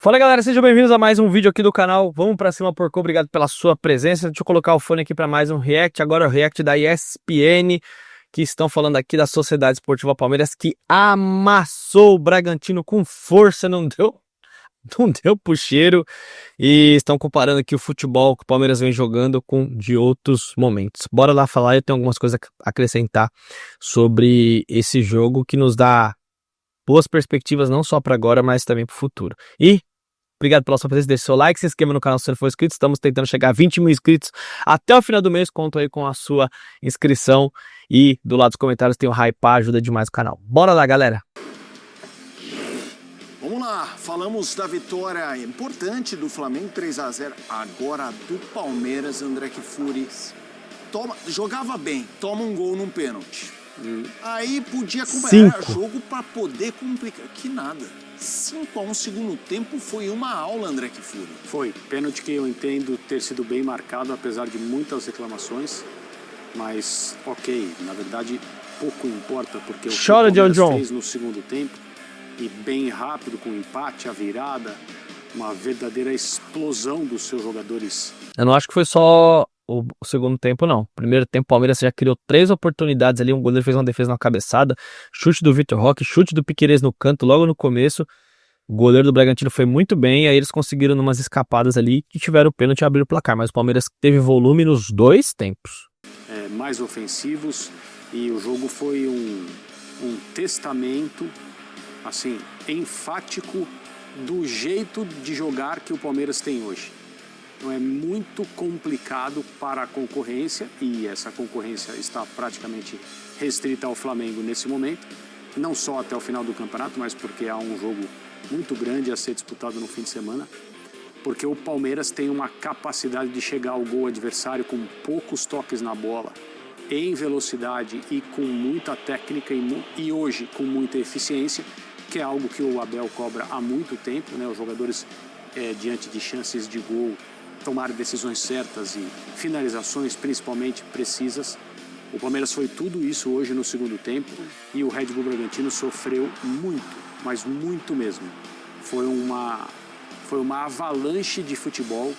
Fala galera, sejam bem-vindos a mais um vídeo aqui do canal. Vamos pra cima, porco, obrigado pela sua presença. Deixa eu colocar o fone aqui para mais um react. Agora o react da ESPN, que estão falando aqui da Sociedade Esportiva Palmeiras, que amassou o Bragantino com força, não deu puxeiro. E estão comparando aqui o futebol que o Palmeiras vem jogando com de outros momentos. Bora lá falar, eu tenho algumas coisas a acrescentar sobre esse jogo que nos dá boas perspectivas não só para agora, mas também para o futuro. E obrigado pela sua presença, deixe seu like, se inscreva no canal se você não for inscrito. Estamos tentando chegar a 20 mil inscritos até o final do mês. Conto aí com a sua inscrição. E do lado dos comentários tem o hypar, ajuda demais o canal. Bora lá, galera! Vamos lá, falamos da vitória importante do Flamengo, 3-0. Agora do Palmeiras, André Kfouri jogava bem, toma um gol num pênalti. Aí podia acompanhar o jogo para poder complicar. Que nada. 5-1 segundo tempo foi uma aula, André Kfouri. Foi. Pênalti que eu entendo ter sido bem marcado, apesar de muitas reclamações. Mas, ok, na verdade, pouco importa, porque o que o Palmeiras fez no segundo tempo, e bem rápido, com o empate, a virada, uma verdadeira explosão dos seus jogadores. Eu não acho que foi só o segundo tempo, não. Primeiro tempo, o Palmeiras já criou 3 oportunidades ali. Um goleiro fez uma defesa na cabeçada, chute do Vitor Roque, chute do Piquerez no canto, logo no começo. O goleiro do Bragantino foi muito bem, aí eles conseguiram umas escapadas ali que tiveram o pênalti e abriram o placar. Mas o Palmeiras teve volume nos 2 tempos. Mais ofensivos, e o jogo foi um testamento, assim, enfático do jeito de jogar que o Palmeiras tem hoje. Então é muito complicado para a concorrência, e essa concorrência está praticamente restrita ao Flamengo nesse momento, não só até o final do campeonato, mas porque há um jogo muito grande a ser disputado no fim de semana, porque o Palmeiras tem uma capacidade de chegar ao gol adversário com poucos toques na bola, em velocidade e com muita técnica e hoje com muita eficiência, que é algo que o Abel cobra há muito tempo, né? Os jogadores, diante de chances de gol, tomar decisões certas e finalizações principalmente precisas. O Palmeiras foi tudo isso hoje no segundo tempo, e o Red Bull Bragantino sofreu muito, mas muito mesmo. Foi uma avalanche de futebol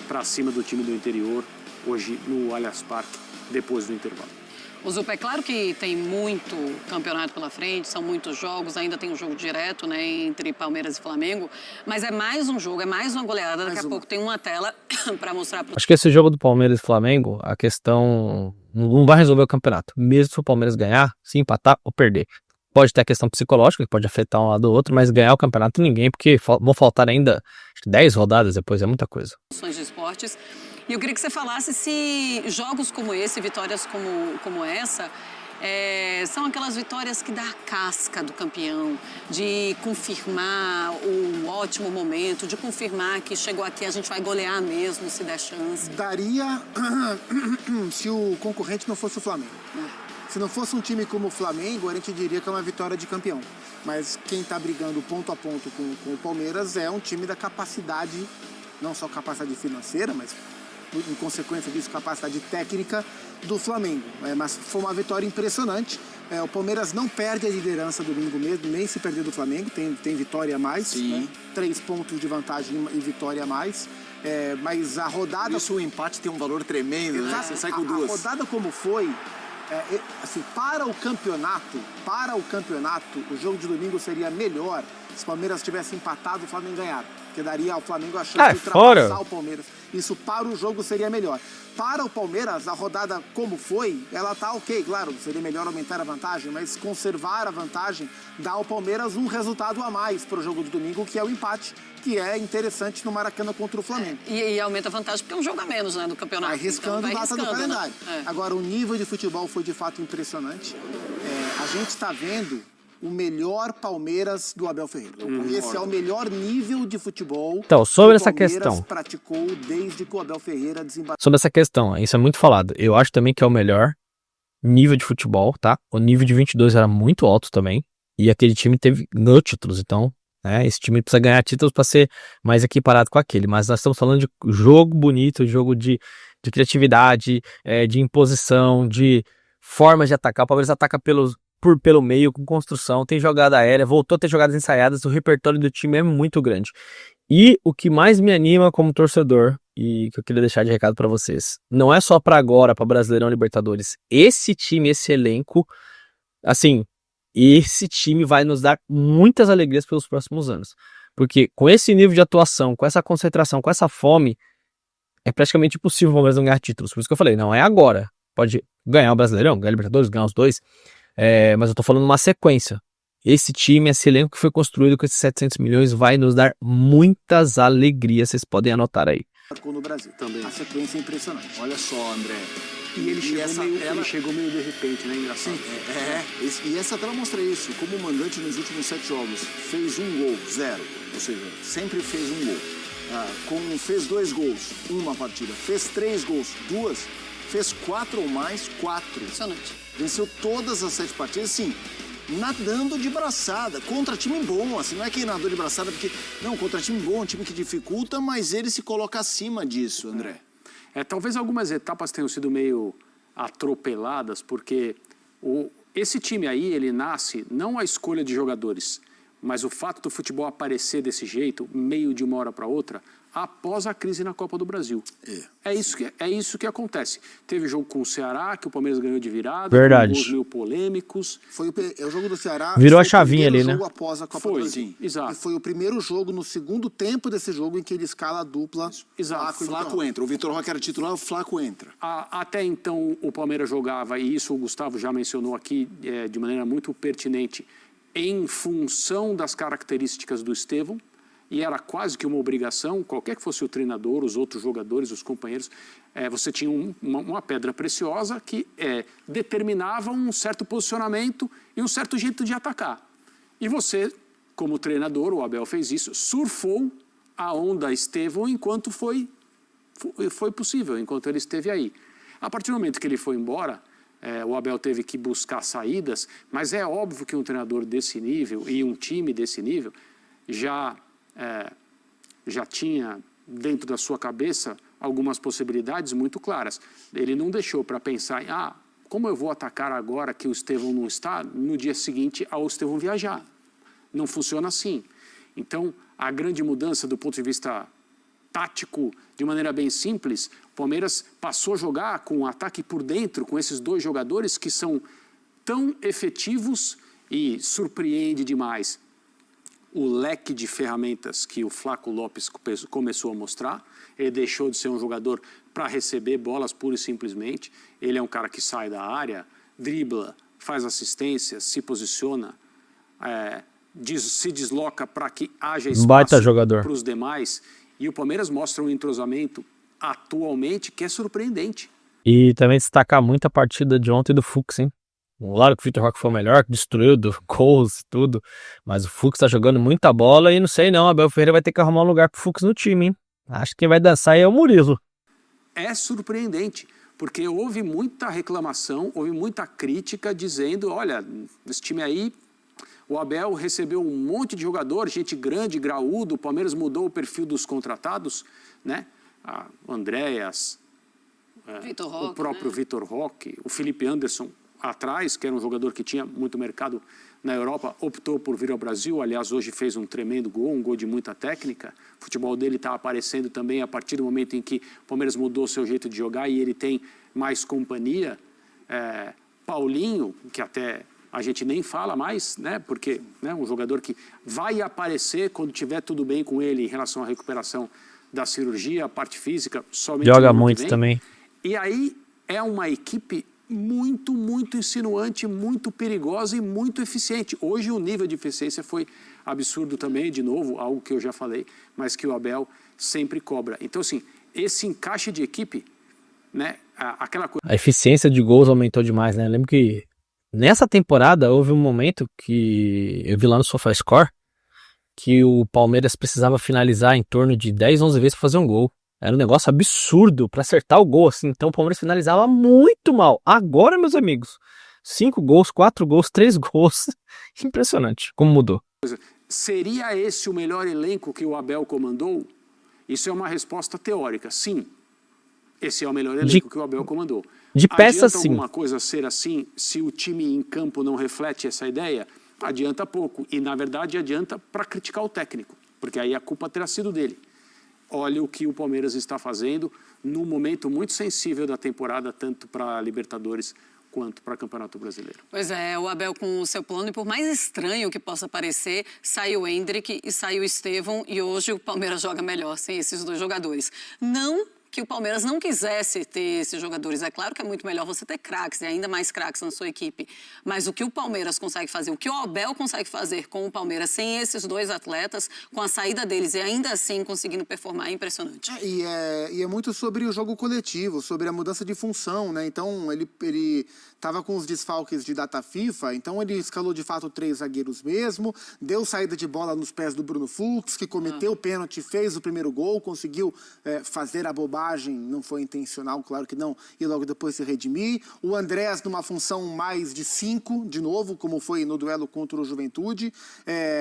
para cima do time do interior hoje no Allianz Parque, depois do intervalo. O Zupa, é claro que tem muito campeonato pela frente, são muitos jogos, ainda tem um jogo direto, né, entre Palmeiras e Flamengo, mas é mais um jogo, é mais uma goleada, daqui a pouco tem uma tela para mostrar para. Acho que esse jogo do Palmeiras e Flamengo, a questão não vai resolver o campeonato, mesmo se o Palmeiras ganhar, se empatar ou perder. Pode ter a questão psicológica, que pode afetar um lado ou outro, mas ganhar o campeonato ninguém, porque vão faltar ainda 10 rodadas depois, é muita coisa. De esportes. E eu queria que você falasse se jogos como esse, vitórias como essa, são aquelas vitórias que dá a casca do campeão, de confirmar o ótimo momento, de confirmar que chegou aqui, a gente vai golear mesmo, se der chance. Daria se o concorrente não fosse o Flamengo. Se não fosse um time como o Flamengo, a gente diria que é uma vitória de campeão. Mas quem está brigando ponto a ponto com o Palmeiras é um time da capacidade, não só capacidade financeira, mas em consequência disso, capacidade técnica do Flamengo. Mas foi uma vitória impressionante. O Palmeiras não perde a liderança domingo mesmo, nem se perder do Flamengo, tem vitória a mais, né? 3 pontos de vantagem e vitória a mais. Mas a rodada... Isso, o empate tem um valor tremendo, né? Você sai com duas. A rodada como foi, assim, para o campeonato, o jogo de domingo seria melhor se o Palmeiras tivesse empatado e o Flamengo ganhado. Porque daria ao Flamengo a chance de ultrapassar o Palmeiras. Isso para o jogo seria melhor. Para o Palmeiras, a rodada como foi, ela tá ok, claro, seria melhor aumentar a vantagem, mas conservar a vantagem dá ao Palmeiras um resultado a mais para o jogo de domingo, que é o empate, que é interessante no Maracanã contra o Flamengo. E aumenta a vantagem porque é um jogo a menos, né, do campeonato. Vai riscando então, data do calendário. Né? Agora, o nível de futebol foi de fato impressionante. A gente está vendo o melhor Palmeiras do Abel Ferreira. Esse é o melhor nível de futebol então, sobre essa que o Palmeiras questão praticou desde que o Abel Ferreira desembarcou. Sobre essa questão, isso é muito falado. Eu acho também que é o melhor nível de futebol, tá? O nível de 22 era muito alto também, e aquele time ganhou títulos, então, esse time precisa ganhar títulos para ser mais equiparado com aquele, mas nós estamos falando de jogo bonito, jogo de criatividade, de imposição, de formas de atacar. O Palmeiras ataca pelo meio, com construção, tem jogada aérea, voltou a ter jogadas ensaiadas, o repertório do time é muito grande. E o que mais me anima como torcedor, e que eu queria deixar de recado pra vocês, não é só pra agora, pra Brasileirão, Libertadores. Esse time, esse elenco, assim, esse time vai nos dar muitas alegrias pelos próximos anos. Porque com esse nível de atuação, com essa concentração, com essa fome, é praticamente impossível o Palmeiras não ganhar títulos. Por isso que eu falei, não é agora. Pode ganhar o Brasileirão, ganhar o Libertadores, ganhar os dois. Mas eu tô falando uma sequência. Esse time, esse elenco que foi construído com esses 700 milhões vai nos dar muitas alegrias. Vocês podem anotar aí. Marcou no Brasil também. A sequência é impressionante. Olha só, André. E ele chegou, essa meio, tela- ele chegou meio de repente, né? Engraçado. E essa tela mostra isso. Como o mandante nos últimos 7 jogos fez 1 gol, 0. Ou seja, sempre fez 1 gol. Fez 2 gols, 1 partida. Fez 3 gols, 2. Fez 4 ou mais, 4. Impressionante. Venceu todas as 7 partidas, sim. Nadando de braçada, contra time bom, assim, não é que nadou de braçada porque... Não, contra time bom, um time que dificulta, mas ele se coloca acima disso, André. Talvez algumas etapas tenham sido meio atropeladas, porque esse time aí, ele nasce não a escolha de jogadores, mas o fato do futebol aparecer desse jeito, meio de uma hora para outra, após a crise na Copa do Brasil. É isso que acontece. Teve jogo com o Ceará, que o Palmeiras ganhou de virada, Verdade. com gols meio polêmicos. É o jogo do Ceará. Virou a foi o chavinha primeiro ali, né? jogo após a Copa Foi, do Brasil. exato. E foi o primeiro jogo no segundo tempo desse jogo em que ele escala a dupla. Exato. Flaco e Flaco Vitor. entra. O Vitor Roque era titular, o Flaco entra. Até então, o Palmeiras jogava, e isso o Gustavo já mencionou aqui de maneira muito pertinente, em função das características do Estevão, e era quase que uma obrigação, qualquer que fosse o treinador, os outros jogadores, os companheiros, você tinha uma pedra preciosa que determinava um certo posicionamento e um certo jeito de atacar. E você, como treinador, o Abel fez isso, surfou a onda Estevão enquanto foi possível, enquanto ele esteve aí. A partir do momento que ele foi embora, o Abel teve que buscar saídas, mas é óbvio que um treinador desse nível e um time desse nível já tinha dentro da sua cabeça algumas possibilidades muito claras. Ele não deixou para pensar em, como eu vou atacar agora que o Estevão não está, no dia seguinte ao Estevão viajar. Não funciona assim. Então, a grande mudança do ponto de vista tático, de maneira bem simples, o Palmeiras passou a jogar com um ataque por dentro, com esses 2 jogadores que são tão efetivos e surpreende demais o leque de ferramentas que o Flaco Lopes começou a mostrar. Ele deixou de ser um jogador para receber bolas pura e simplesmente. Ele é um cara que sai da área, dribla, faz assistência, se posiciona, se desloca para que haja Baita espaço jogador. para os demais. E o Palmeiras mostra um entrosamento atualmente que é surpreendente. E também destacar muito a partida de ontem do Fux, hein? Claro que o Vitor Roque foi o melhor, que destruiu gols e tudo, mas o Fux tá jogando muita bola e não sei não, Abel Ferreira vai ter que arrumar um lugar pro Fux no time, hein? Acho que quem vai dançar aí é o Murilo. É surpreendente, porque houve muita reclamação, houve muita crítica dizendo, olha, esse time aí, o Abel recebeu um monte de jogador, gente grande, graúdo, o Palmeiras mudou o perfil dos contratados, né? O Andréas, Vitor Roque, o próprio né? Vitor Roque, o Felipe Anderson atrás, que era um jogador que tinha muito mercado na Europa, optou por vir ao Brasil. Aliás, hoje fez um tremendo gol, um gol de muita técnica. O futebol dele está aparecendo também a partir do momento em que o Palmeiras mudou o seu jeito de jogar e ele tem mais companhia. Paulinho, que até a gente nem fala mais, né? Porque um jogador que vai aparecer quando tiver tudo bem com ele em relação à recuperação da cirurgia, a parte física, somente Joga no ano que muito vem. também. E aí é uma equipe muito, muito insinuante, muito perigosa e muito eficiente. Hoje o nível de eficiência foi absurdo também, de novo, algo que eu já falei, mas que o Abel sempre cobra. Então, assim, esse encaixe de equipe, né, aquela coisa... A eficiência de gols aumentou demais, né? Eu lembro que nessa temporada houve um momento que eu vi lá no SofaScore que o Palmeiras precisava finalizar em torno de 10, 11 vezes para fazer um gol. Era um negócio absurdo para acertar o gol, assim. Então o Palmeiras finalizava muito mal. Agora, meus amigos, 5 gols, 4 gols, 3 gols. Impressionante como mudou. Seria esse o melhor elenco que o Abel comandou? Isso é uma resposta teórica, sim. Esse é o melhor elenco que o Abel comandou. De peça, Adianta sim. alguma coisa ser assim se o time em campo não reflete essa ideia? Adianta pouco. E, na verdade, adianta para criticar o técnico. porque aí a culpa terá sido dele. Olha o que o Palmeiras está fazendo num momento muito sensível da temporada, tanto para Libertadores quanto para Campeonato Brasileiro. Pois é, o Abel com o seu plano, e por mais estranho que possa parecer, saiu o Endrick e saiu o Estevão, e hoje o Palmeiras joga melhor sem esses dois jogadores. Não que o Palmeiras não quisesse ter esses jogadores. É claro que é muito melhor você ter craques, e ainda mais craques na sua equipe. Mas o que o Palmeiras consegue fazer, o que o Abel consegue fazer com o Palmeiras sem esses dois atletas, com a saída deles e ainda assim conseguindo performar, é impressionante. E é muito sobre o jogo coletivo, sobre a mudança de função, né? Então, ele estava com os desfalques de data FIFA, então ele escalou de fato 3 zagueiros mesmo, deu saída de bola nos pés do Bruno Fux, que cometeu o pênalti, fez o primeiro gol, conseguiu fazer a bobagem, não foi intencional, claro que não, e logo depois se redimir. O Andrés numa função mais de 5, de novo, como foi no duelo contra o Juventude.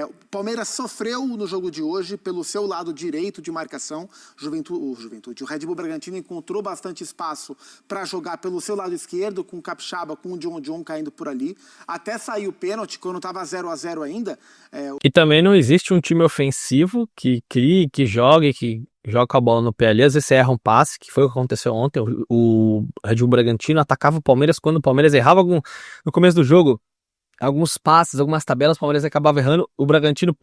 O Palmeiras sofreu no jogo de hoje pelo seu lado direito de marcação. O Red Bull Bragantino encontrou bastante espaço para jogar pelo seu lado esquerdo, com o Capixaba, com o John caindo por ali. Até sair o pênalti, quando estava 0-0 ainda. E também não existe um time ofensivo que crie, que jogue com a bola no pé ali. Às vezes você erra um passe, que foi o que aconteceu ontem. O Red Bull Bragantino atacava o Palmeiras quando o Palmeiras errava no começo do jogo. Alguns passes, algumas tabelas, o Palmeiras acabava errando. O Bragantino,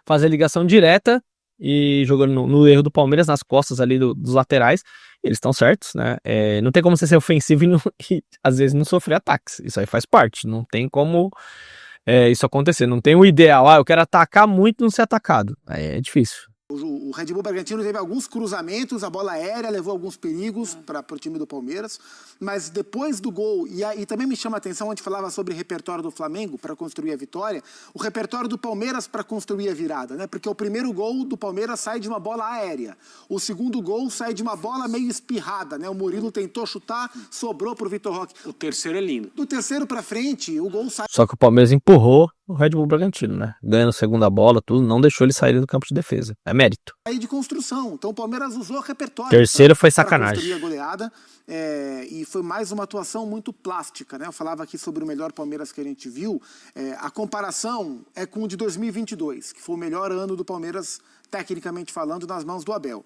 fazia ligação direta e jogando no erro do Palmeiras, nas costas ali dos laterais. Eles estão certos, né? Não tem como você ser ofensivo e às vezes não sofrer ataques. Isso aí faz parte. Não tem como isso acontecer. Não tem o ideal. Eu quero atacar muito e não ser atacado. É difícil. O Red Bull Bragantino teve alguns cruzamentos, a bola aérea levou alguns perigos para o time do Palmeiras, mas depois do gol, e também me chama a atenção, onde falava sobre o repertório do Flamengo para construir a vitória, o repertório do Palmeiras para construir a virada, né? Porque o primeiro gol do Palmeiras sai de uma bola aérea, o segundo gol sai de uma bola meio espirrada, né? O Murilo tentou chutar, sobrou para o Vitor Roque. O terceiro é lindo. Do terceiro para frente, o gol sai... Só que o Palmeiras empurrou o Red Bull Bragantino, né? Ganhando a segunda bola, tudo, não deixou ele sair do campo de defesa. É mérito. Aí de construção. Então o Palmeiras usou repertório. Terceiro foi sacanagem. Construir a goleada. E foi mais uma atuação muito plástica, né? Eu falava aqui sobre o melhor Palmeiras que a gente viu. A comparação é com o de 2022, que foi o melhor ano do Palmeiras, tecnicamente falando, nas mãos do Abel.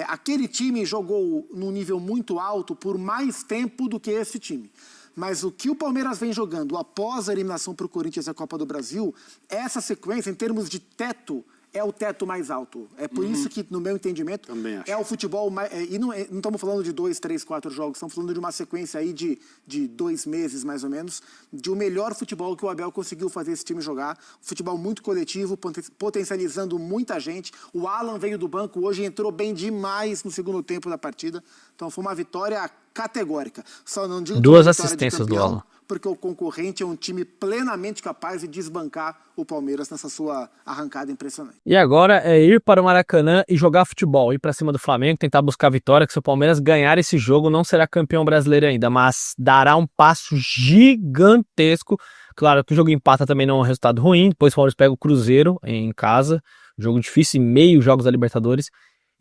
Aquele time jogou num nível muito alto por mais tempo do que esse time. Mas o que o Palmeiras vem jogando após a eliminação para o Corinthians da Copa do Brasil, essa sequência, em termos de teto, é o teto mais alto. É por isso que, no meu entendimento, é o futebol mais... E não estamos falando de 2, 3, 4 jogos, estamos falando de uma sequência aí de 2 meses, mais ou menos, de o melhor futebol que o Abel conseguiu fazer esse time jogar. Futebol muito coletivo, potencializando muita gente. O Alan veio do banco hoje, entrou bem demais no segundo tempo da partida. Então foi uma vitória categórica. Só não digo 2 assistências do Alan. Porque o concorrente é um time plenamente capaz de desbancar o Palmeiras nessa sua arrancada impressionante. E agora é ir para o Maracanã e jogar futebol, ir para cima do Flamengo, tentar buscar a vitória, que se o Palmeiras ganhar esse jogo não será campeão brasileiro ainda, mas dará um passo gigantesco. Claro que o jogo empata também não é um resultado ruim, depois o Palmeiras pega o Cruzeiro em casa, jogo difícil, meio jogos da Libertadores,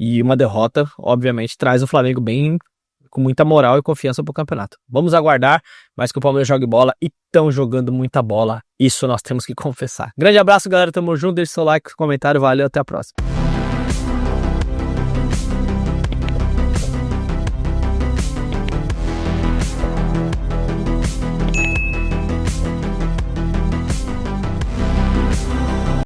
e uma derrota, obviamente, traz o Flamengo bem... com muita moral e confiança pro campeonato. Vamos aguardar, mas que o Palmeiras jogue bola e estão jogando muita bola. Isso nós temos que confessar. Grande abraço, galera. Tamo junto. Deixe seu like, comentário. Valeu, até a próxima.